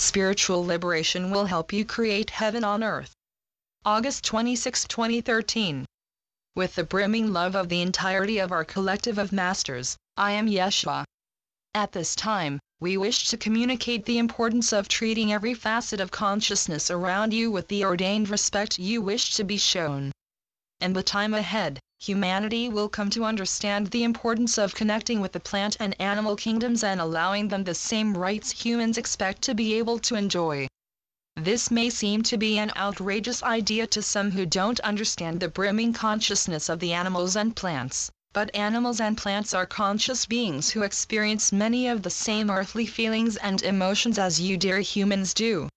Spiritual liberation will help you create heaven on earth. August 26, 2013. With the brimming love of the entirety of our collective of masters, I am Jeshua. At this time, we wish to communicate the importance of treating every facet of consciousness around you with the ordained respect you wish to be shown. In the time ahead, humanity will come to understand the importance of connecting with the plant and animal kingdoms and allowing them the same rights humans expect to be able to enjoy. This may seem to be an outrageous idea to some who don't understand the brimming consciousness of the animals and plants, but animals and plants are conscious beings who experience many of the same earthly feelings and emotions as you dear humans do.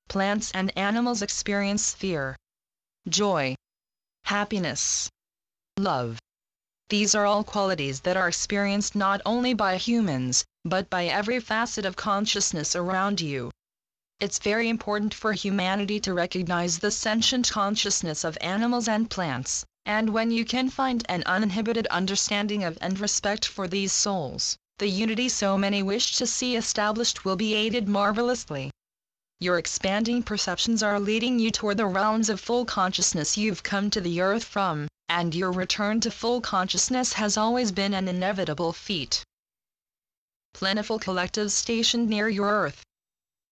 Plants and animals experience fear, joy, happiness, love. These are all qualities that are experienced not only by humans, but by every facet of consciousness around you. It's very important for humanity to recognize the sentient consciousness of animals and plants, and when you can find an uninhibited understanding of and respect for these souls, the unity so many wish to see established will be aided marvelously. Your expanding perceptions are leading you toward the realms of full consciousness you've come to the earth from, and your return to full consciousness has always been an inevitable feat. Plentiful collectives stationed near your earth.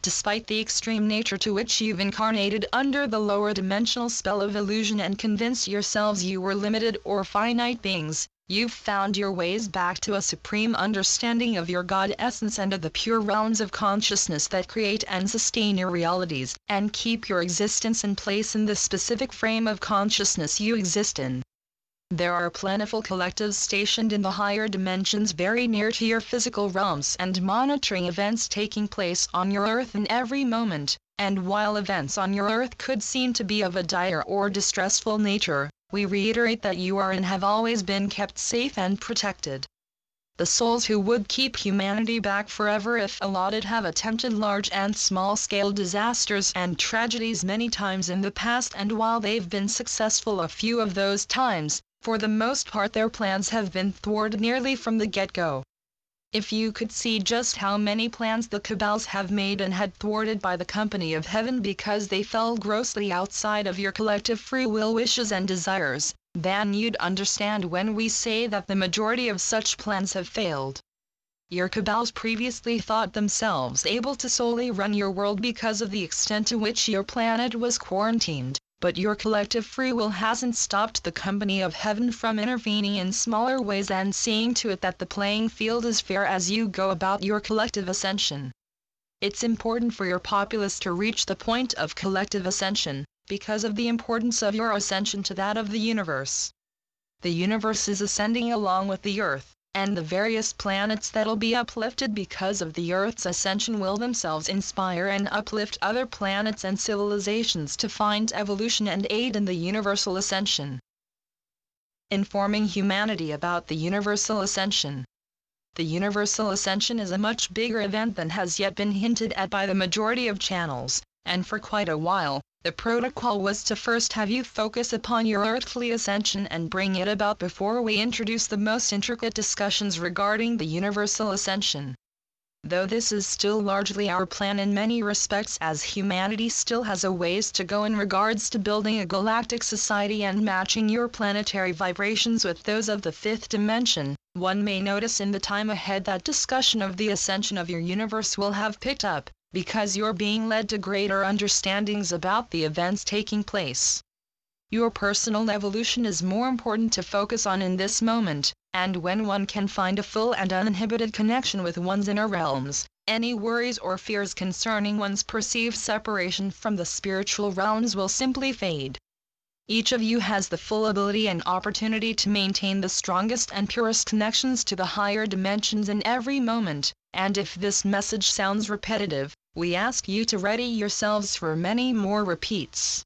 Despite the extreme nature to which you've incarnated under the lower dimensional spell of illusion and convinced yourselves you were limited or finite beings, you've found your ways back to a supreme understanding of your God essence and of the pure realms of consciousness that create and sustain your realities, and keep your existence in place in the specific frame of consciousness you exist in. There are plentiful collectives stationed in the higher dimensions very near to your physical realms and monitoring events taking place on your earth in every moment, and while events on your earth could seem to be of a dire or distressful nature, we reiterate that you are and have always been kept safe and protected. The souls who would keep humanity back forever if allotted have attempted large and small-scale disasters and tragedies many times in the past, and while they've been successful a few of those times, for the most part their plans have been thwarted nearly from the get-go. If you could see just how many plans the cabals have made and had thwarted by the company of heaven because they fell grossly outside of your collective free will wishes and desires, then you'd understand when we say that the majority of such plans have failed. Your cabals previously thought themselves able to solely run your world because of the extent to which your planet was quarantined. But your collective free will hasn't stopped the company of heaven from intervening in smaller ways and seeing to it that the playing field is fair as you go about your collective ascension. It's important for your populace to reach the point of collective ascension, because of the importance of your ascension to that of the universe. The universe is ascending along with the earth, and the various planets that'll be uplifted because of the Earth's ascension will themselves inspire and uplift other planets and civilizations to find evolution and aid in the universal ascension. Informing humanity about the universal ascension. The universal ascension is a much bigger event than has yet been hinted at by the majority of channels, and for quite a while, the protocol was to first have you focus upon your earthly ascension and bring it about before we introduce the most intricate discussions regarding the universal ascension. Though this is still largely our plan in many respects, as humanity still has a ways to go in regards to building a galactic society and matching your planetary vibrations with those of the fifth dimension, one may notice in the time ahead that discussion of the ascension of your universe will have picked up, because you're being led to greater understandings about the events taking place. Your personal evolution is more important to focus on in this moment, and when one can find a full and uninhibited connection with one's inner realms, any worries or fears concerning one's perceived separation from the spiritual realms will simply fade. Each of you has the full ability and opportunity to maintain the strongest and purest connections to the higher dimensions in every moment, and if this message sounds repetitive, we ask you to ready yourselves for many more repeats.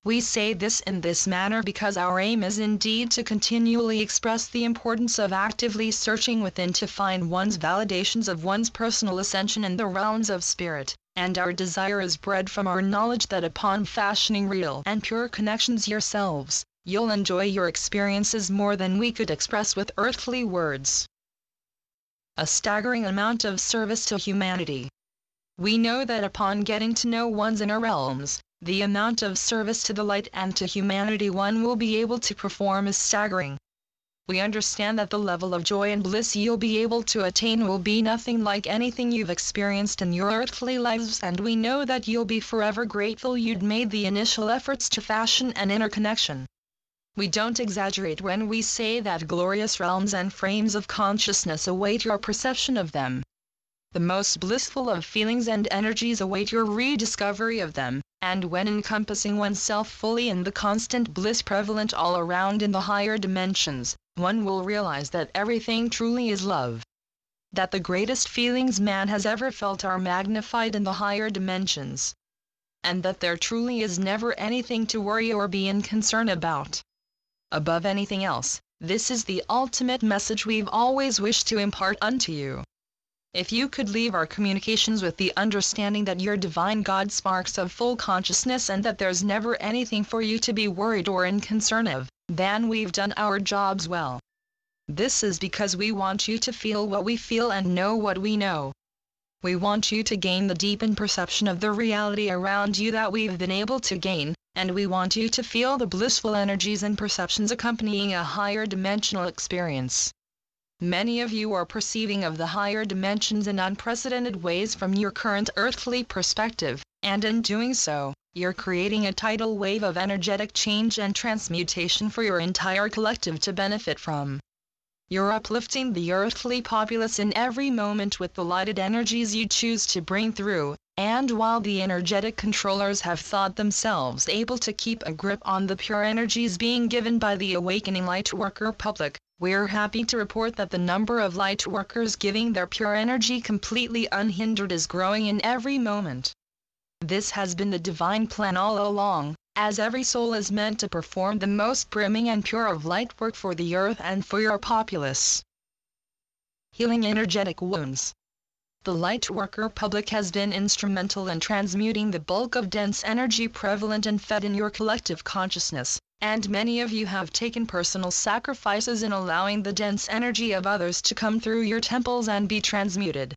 We say this in this manner because our aim is indeed to continually express the importance of actively searching within to find one's validations of one's personal ascension in the realms of spirit, and our desire is bred from our knowledge that upon fashioning real and pure connections yourselves, you'll enjoy your experiences more than we could express with earthly words. A staggering amount of service to humanity. We know that upon getting to know one's inner realms, the amount of service to the light and to humanity one will be able to perform is staggering. We understand that the level of joy and bliss you'll be able to attain will be nothing like anything you've experienced in your earthly lives, and we know that you'll be forever grateful you'd made the initial efforts to fashion an inner connection. We don't exaggerate when we say that glorious realms and frames of consciousness await your perception of them. The most blissful of feelings and energies await your rediscovery of them, and when encompassing oneself fully in the constant bliss prevalent all around in the higher dimensions, one will realize that everything truly is love. That the greatest feelings man has ever felt are magnified in the higher dimensions. And that there truly is never anything to worry or be in concern about. Above anything else, this is the ultimate message we've always wished to impart unto you. If you could leave our communications with the understanding that your divine God sparks of full consciousness and that there's never anything for you to be worried or in concern of, then we've done our jobs well. This is because we want you to feel what we feel and know what we know. We want you to gain the deepened perception of the reality around you that we've been able to gain, and we want you to feel the blissful energies and perceptions accompanying a higher dimensional experience. Many of you are perceiving of the higher dimensions in unprecedented ways from your current earthly perspective, and in doing so, you're creating a tidal wave of energetic change and transmutation for your entire collective to benefit from. You're uplifting the earthly populace in every moment with the lighted energies you choose to bring through, and while the energetic controllers have thought themselves able to keep a grip on the pure energies being given by the awakening lightworker public, we're happy to report that the number of lightworkers giving their pure energy completely unhindered is growing in every moment. This has been the divine plan all along, as every soul is meant to perform the most brimming and pure of light work for the earth and for your populace. Healing energetic wounds. The lightworker public has been instrumental in transmuting the bulk of dense energy prevalent and fed in your collective consciousness, and many of you have taken personal sacrifices in allowing the dense energy of others to come through your temples and be transmuted.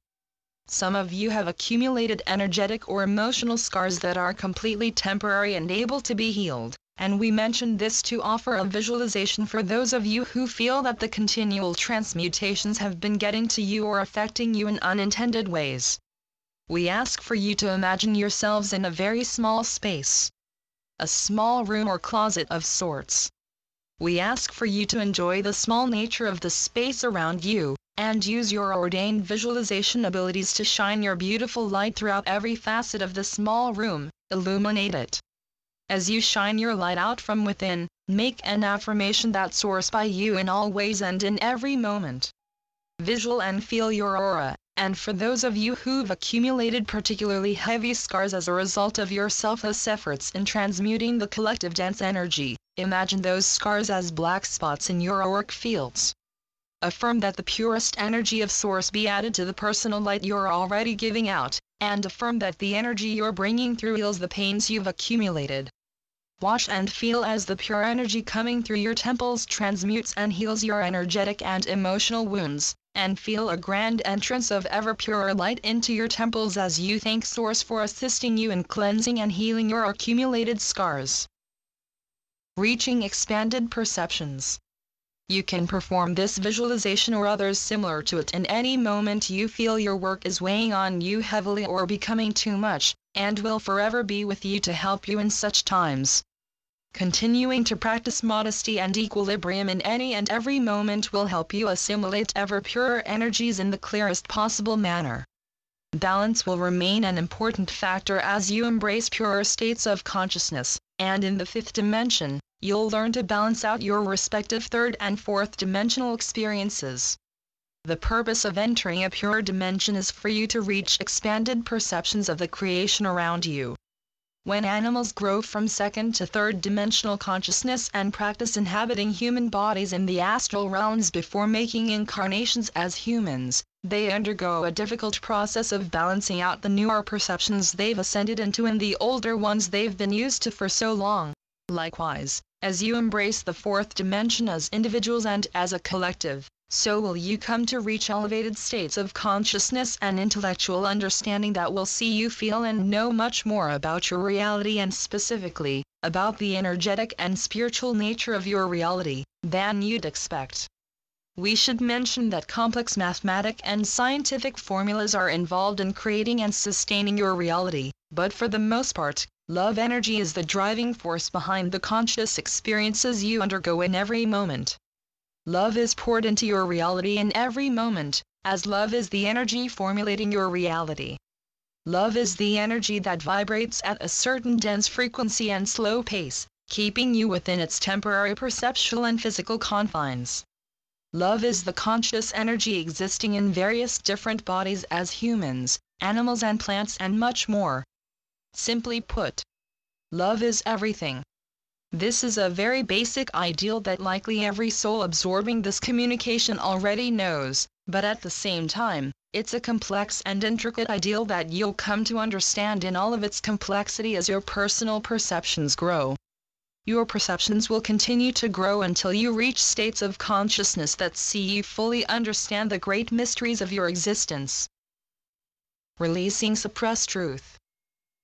Some of you have accumulated energetic or emotional scars that are completely temporary and able to be healed, and we mention this to offer a visualization for those of you who feel that the continual transmutations have been getting to you or affecting you in unintended ways. We ask for you to imagine yourselves in a very small space. A small room or closet of sorts. We ask for you to enjoy the small nature of the space around you, and use your ordained visualization abilities to shine your beautiful light throughout every facet of the small room, illuminate it. As you shine your light out from within, make an affirmation that soars by you in all ways and in every moment. Visual and feel your aura, and for those of you who've accumulated particularly heavy scars as a result of your selfless efforts in transmuting the collective dense energy, imagine those scars as black spots in your auric fields. Affirm that the purest energy of Source be added to the personal light you're already giving out, and affirm that the energy you're bringing through heals the pains you've accumulated. Watch and feel as the pure energy coming through your temples transmutes and heals your energetic and emotional wounds, and feel a grand entrance of ever purer light into your temples as you thank Source for assisting you in cleansing and healing your accumulated scars. Reaching expanded perceptions. You can perform this visualization or others similar to it in any moment you feel your work is weighing on you heavily or becoming too much, and will forever be with you to help you in such times. Continuing to practice modesty and equilibrium in any and every moment will help you assimilate ever purer energies in the clearest possible manner. Balance will remain an important factor as you embrace purer states of consciousness, and in the fifth dimension, you'll learn to balance out your respective third and fourth dimensional experiences. The purpose of entering a pure dimension is for you to reach expanded perceptions of the creation around you. When animals grow from second to third dimensional consciousness and practice inhabiting human bodies in the astral realms before making incarnations as humans, they undergo a difficult process of balancing out the newer perceptions they've ascended into and the older ones they've been used to for so long. Likewise, as you embrace the fourth dimension as individuals and as a collective, so will you come to reach elevated states of consciousness and intellectual understanding that will see you feel and know much more about your reality and specifically, about the energetic and spiritual nature of your reality, than you'd expect. We should mention that complex mathematic and scientific formulas are involved in creating and sustaining your reality, but for the most part, love energy is the driving force behind the conscious experiences you undergo in every moment. Love is poured into your reality in every moment, as love is the energy formulating your reality. Love is the energy that vibrates at a certain dense frequency and slow pace, keeping you within its temporary perceptual and physical confines. Love is the conscious energy existing in various different bodies as humans, animals and plants and much more. Simply put, love is everything. This is a very basic ideal that likely every soul absorbing this communication already knows, but at the same time, it's a complex and intricate ideal that you'll come to understand in all of its complexity as your personal perceptions grow. Your perceptions will continue to grow until you reach states of consciousness that see you fully understand the great mysteries of your existence. Releasing suppressed truth.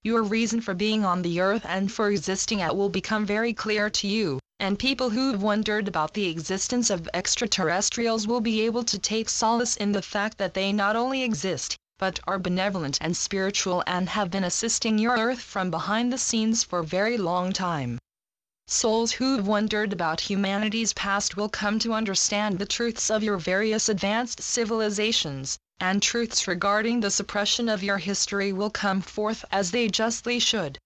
Your reason for being on the earth and for existing at will become very clear to you, and people who've wondered about the existence of extraterrestrials will be able to take solace in the fact that they not only exist, but are benevolent and spiritual and have been assisting your earth from behind the scenes for a very long time. Souls who've wondered about humanity's past will come to understand the truths of your various advanced civilizations, and truths regarding the suppression of your history will come forth as they justly should.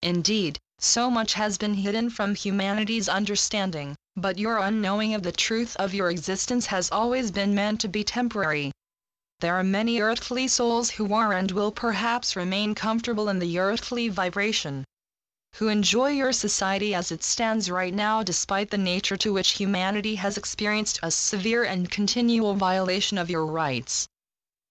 Indeed, so much has been hidden from humanity's understanding, but your unknowing of the truth of your existence has always been meant to be temporary. There are many earthly souls who are and will perhaps remain comfortable in the earthly vibration, who enjoy your society as it stands right now despite the nature to which humanity has experienced a severe and continual violation of your rights.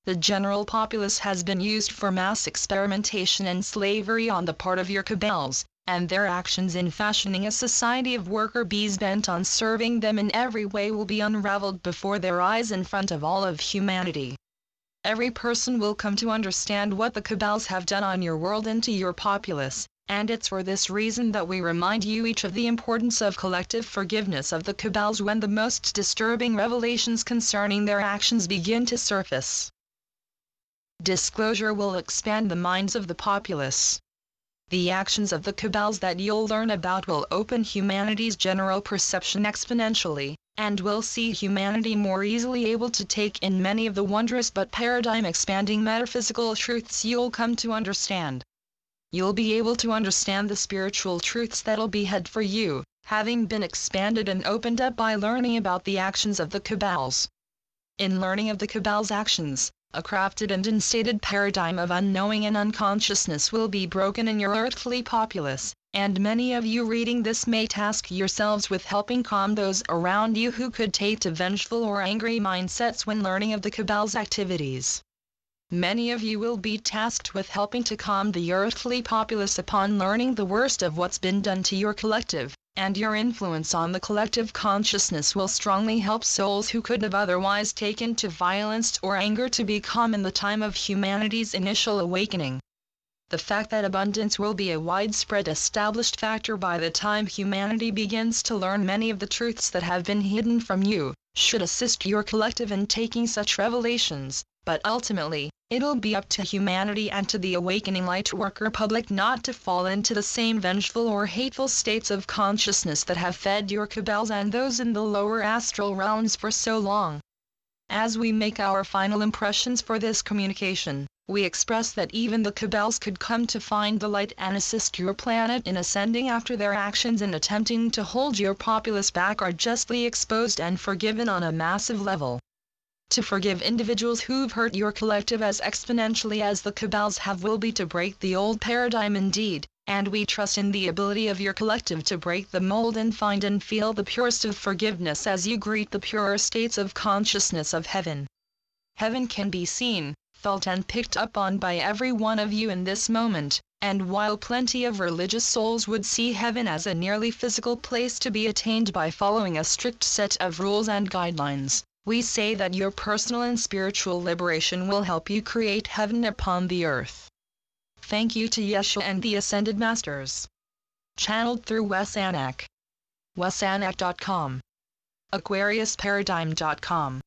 The general populace has been used for mass experimentation and slavery on the part of your cabals, and their actions in fashioning a society of worker bees bent on serving them in every way will be unraveled before their eyes in front of all of humanity. Every person will come to understand what the cabals have done on your world and to your populace, and it's for this reason that we remind you each of the importance of collective forgiveness of the cabals when the most disturbing revelations concerning their actions begin to surface. Disclosure will expand the minds of the populace. The actions of the cabals that you'll learn about will open humanity's general perception exponentially, and will see humanity more easily able to take in many of the wondrous but paradigm-expanding metaphysical truths you'll come to understand. You'll be able to understand the spiritual truths that'll be ahead for you, having been expanded and opened up by learning about the actions of the cabals. In learning of the cabals' actions, a crafted and instated paradigm of unknowing and unconsciousness will be broken in your earthly populace, and many of you reading this may task yourselves with helping calm those around you who could take to vengeful or angry mindsets when learning of the cabals' activities. Many of you will be tasked with helping to calm the earthly populace upon learning the worst of what's been done to your collective, and your influence on the collective consciousness will strongly help souls who could have otherwise taken to violence or anger to be calm in the time of humanity's initial awakening. The fact that abundance will be a widespread established factor by the time humanity begins to learn many of the truths that have been hidden from you, should assist your collective in taking such revelations, but ultimately, it'll be up to humanity and to the awakening light worker public not to fall into the same vengeful or hateful states of consciousness that have fed your cabals and those in the lower astral realms for so long. As we make our final impressions for this communication, we express that even the cabals could come to find the light and assist your planet in ascending after their actions in attempting to hold your populace back are justly exposed and forgiven on a massive level. To forgive individuals who've hurt your collective as exponentially as the cabals have will be to break the old paradigm indeed, and we trust in the ability of your collective to break the mold and find and feel the purest of forgiveness as you greet the purer states of consciousness of heaven. Heaven can be seen, felt and picked up on by every one of you in this moment, and while plenty of religious souls would see heaven as a nearly physical place to be attained by following a strict set of rules and guidelines, We say that your personal and spiritual liberation will help you create heaven upon the earth. Thank you to Jeshua and the Ascended Masters. Channeled through Wes Anak. WesAnak.com. AquariusParadigm.com